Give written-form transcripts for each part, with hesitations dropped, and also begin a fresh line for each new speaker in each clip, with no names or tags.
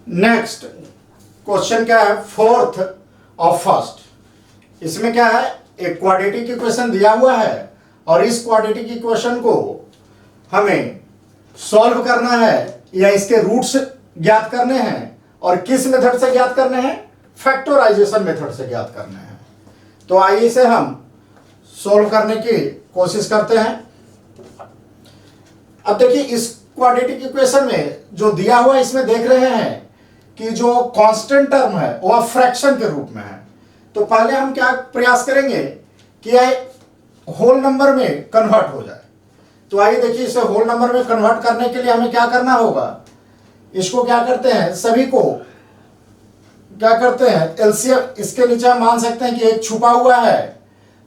Next question क्या है, fourth of first. इसमें क्या है, एक क्वाड्रेटिक इक्वेशन दिया हुआ है और इस क्वाड्रेटिक इक्वेशन को हमें सॉल्व करना है या इसके रूट्स ज्ञात करने हैं और किस मेथड से ज्ञात करने हैं, फैक्टराइजेशन मेथड से ज्ञात करने हैं। तो आइए इसे हम सॉल्व करने की कोशिश करते हैं। अब देखिए इस क्वाड्रेटिक इक्वेशन में जो दिया हुआ है इसमें देख रहे हैं कि जो कांस्टेंट टर्म है वह फ्रैक्शन के रूप में है। तो पहले हम क्या प्रयास करेंगे कि यह होल नंबर में कन्वर्ट हो जाए। तो आइए देखिए इसे होल नंबर में कन्वर्ट करने के लिए हमें क्या करना होगा, इसको क्या करते हैं, सभी को क्या करते हैं एलसीएम, इसके नीचे हम मान सकते हैं कि एक छुपा हुआ है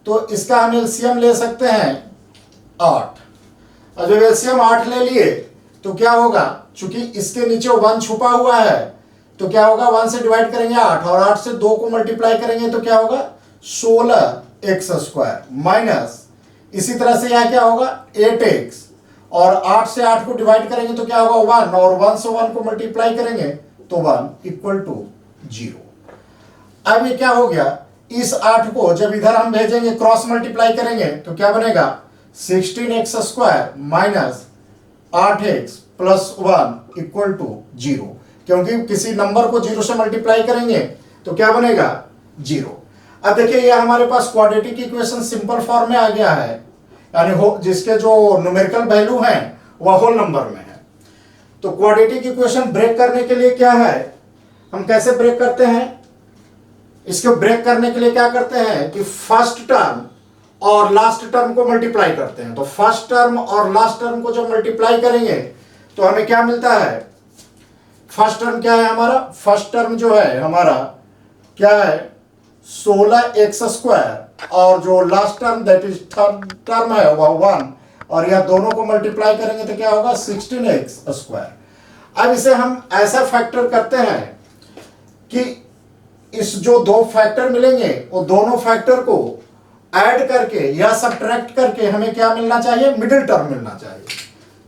तो इसका हम एलसीएम ले सकते हैं 8। और जब एलसीएम 8 ले लिए तो क्या होगा, चूंकि इसके नीचे 1 छुपा हुआ है तो क्या होगा, 1 से डिवाइड करेंगे 8 और 8 से 2 को मल्टीप्लाई करेंगे तो क्या होगा 16x² माइनस, इसी तरह से यह क्या होगा 8x और 8 से 8 को डिवाइड करेंगे तो क्या होगा 1 और 1 से 1 को मल्टीप्लाई करेंगे तो 1 इक्वल टू 0। अब ये क्या हो गया, इस 8 को जब इधर हम भेजेंगे क्रॉस मल्टीप्लाई करेंगे तो क्या बनेगा 16x² minus 8x plus 1 equal to 0, क्योंकि किसी नंबर को 0 से मल्टीप्लाई करेंगे तो क्या बनेगा 0। अब देखिए ये हमारे पास क्वाड्रेटिक इक्वेशन सिंपल फॉर्म में आ गया है, यानी जिसके जो न्यूमेरिकल वैल्यू हैं वह होल नंबर में है। तो क्वाड्रेटिक इक्वेशन ब्रेक करने के लिए क्या है, हम कैसे ब्रेक करते हैं, इसको ब्रेक करने के लिए क्या करते हैं कि फर्स्ट टर्म और लास्ट टर्म को मल्टीप्लाई करते हैं। तो फर्स्ट टर्म और लास्ट टर्म को जब मल्टीप्लाई करेंगे तो हमें क्या मिलता है, फर्स्ट टर्म क्या है हमारा, फर्स्ट टर्म जो है हमारा क्या है 16x² और जो last term that is third term है वह 1 और यह दोनों को मल्टीप्लाई करेंगे तो क्या होगा 16x²। अब इसे हम ऐसा फैक्टर करते हैं कि इस जो दो फैक्टर मिलेंगे वो दोनों फैक्टर को ऐड करके या सब्ट्रैक्ट करके हमें क्या मिलना चाहिए, मिडिल टर्म मिलना चाहिए।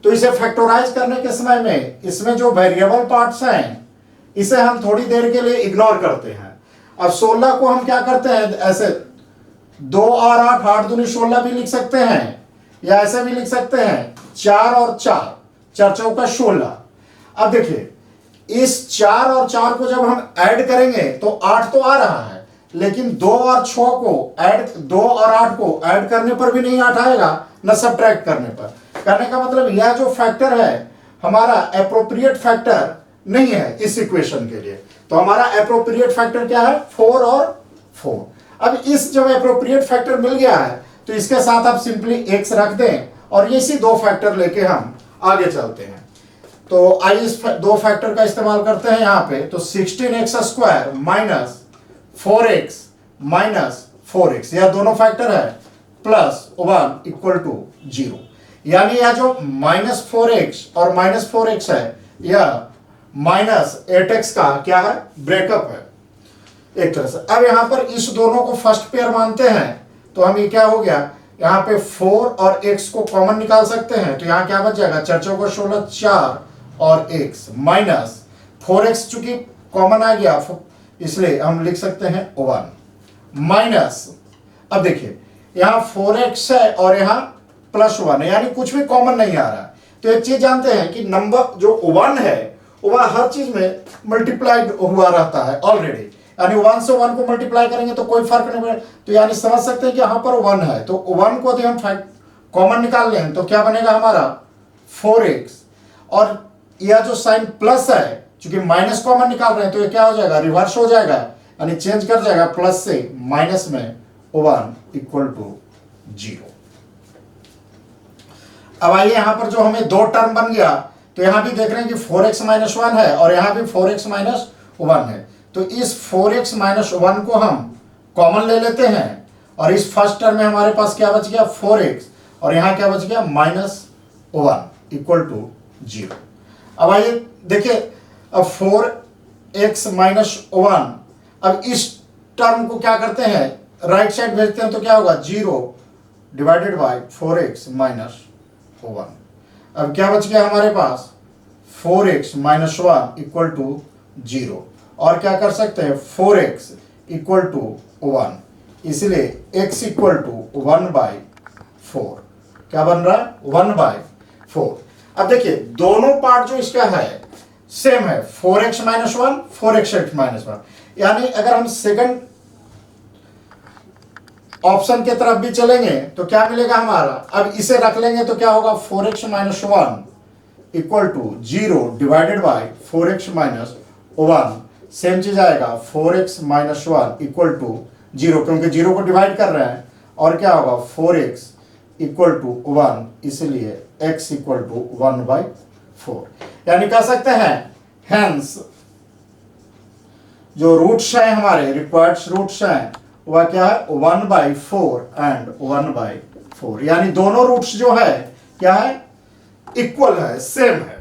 तो इसे फैक्टराइज करने के समय में इसमें जो वेरिएबल पार्ट्स हैं इसे हम थोड़ी देर के लिए इग्नोर करते हैं। अब 16 को हम क्या करते हैं, ऐसे 2 और 8 8 दूनी 16 भी लिख सकते हैं या ऐसे भी लिख सकते हैं 4 और 4 4 चौका 16। अब देखिए इस 4 और 4 को जब हम ऐड करेंगे तो 8 तो आ रहा है, लेकिन 2 और 6 को ऐड 2 और 8 को ऐड करने पर भी नहीं 8 आएगा, न सब्ट्रैक्ट करने पर। करने का मतलब यह जो फैक्टर है हमारा एप्रोप्रिएट फैक्टर नहीं है इस इक्वेशन के लिए। तो हमारा एप्रोप्रिएट फैक्टर क्या है 4 और 4। अब इस जब एप्रोप्रिएट फैक्टर मिल गया है तो इसके साथ आप सिंपली x रख दें और इसी दो फैक्टर लेके हम आगे चलते हैं। तो आइए इस दो फैक्टर का इस्तेमाल करते हैं यहाँ पे। तो 16x² minus 4x minus 4x यह दोनों फैक्टर है प्लस 1 इक्वल टू 0, यानी यह जो -4x और -4x है यह -8x का क्या है, ब्रेकअप है एक तरह से। अब यहाँ पर इस दोनों को फर्स्ट पेयर मानते हैं तो हम ये क्या हो गया, यहाँ पे 4 और x को कॉमन निकाल सकते हैं तो यहाँ क्या बच जाएगा 4 चौका 16 4 और x माइनस 4x चूंकि कॉमन आ गया इसलिए हम लिख सकते हैं 1 माइनस, अब देखिए यहाँ 4x है और यहाँ +1 है, यानी कुछ भी कॉमन नहीं आ रहा है। तो एक चीज जानते हैं कि नंबर जो 1 है वह हर चीज में मल्टीप्लाइड हुआ रहता है ऑलरेडी, यानी 1 से 1 को मल्टीप्लाई करेंगे तो कोई फर्क नहीं पड़ेगा। तो यानी समझ सकते हैं कि यहाँ पर 1 है तो 1 को यदि हम कॉमन निकाल लें तो क्या बनेगा हमारा 4x, और यह जो साइन प्लस है चूंकि माइनस कॉमन निकाल रहे हैं तो ये क्या हो जाएगा, रिवर्स हो जाएगा, यानी चेंज कर जाएगा प्लस से माइनस में 1 इक्वल टू 0। अब आइए यहां पर जो हमें दो टर्म बन गया तो यहां भी देख रहे हैं कि 4x - 1 है और यहां भी 4x - 1 है। तो इस 4x - 1 को हम कॉमन ले लेते हैं और इस फर्स्ट टर्म में हमारे पास क्या बच गया 4x और यहां क्या बच गया -1 इक्वल टू 0। अब आइए देखिए अब 4x - 1, अब इस टर्म को क्या करते हैं राइट साइड भेजते हैं तो क्या होगा 0 डिवाइडेड बाय 4x - 1। अब क्या बच गया हमारे पास 4x - 1 इक्वल टू 0, और क्या कर सकते हैं 4x इक्वल टू 1, इसलिए x इक्वल टू 1/4, क्या बन रहा है 1/4। अब देखिए दोनों पार्ट जो इसका है सेम है, 4x माइनस 1, 4x माइनस 1, यानी अगर हम सेकंड ऑप्शन के तरफ भी चलेंगे तो क्या मिलेगा हमारा, अब इसे रख लेंगे तो क्या होगा 4x minus 1 equal to 0 divided by 4x minus 1, same चीज आएगा 4x माइनस 1 इक्वल टू 0, क्योंकि 0 को डिवाइड कर रहे हैं, और क्या होगा 4x इक्वल टू 1, इसलिए x इक्वल टू 1/4, यानी कह सकते हैं हेंस जो रूट्स हैं हमारे रिक्वायर्ड रूट्स हैं वह क्या है 1/4 एंड 1/4, यानी दोनों रूट्स जो है क्या है इक्वल है, सेम है।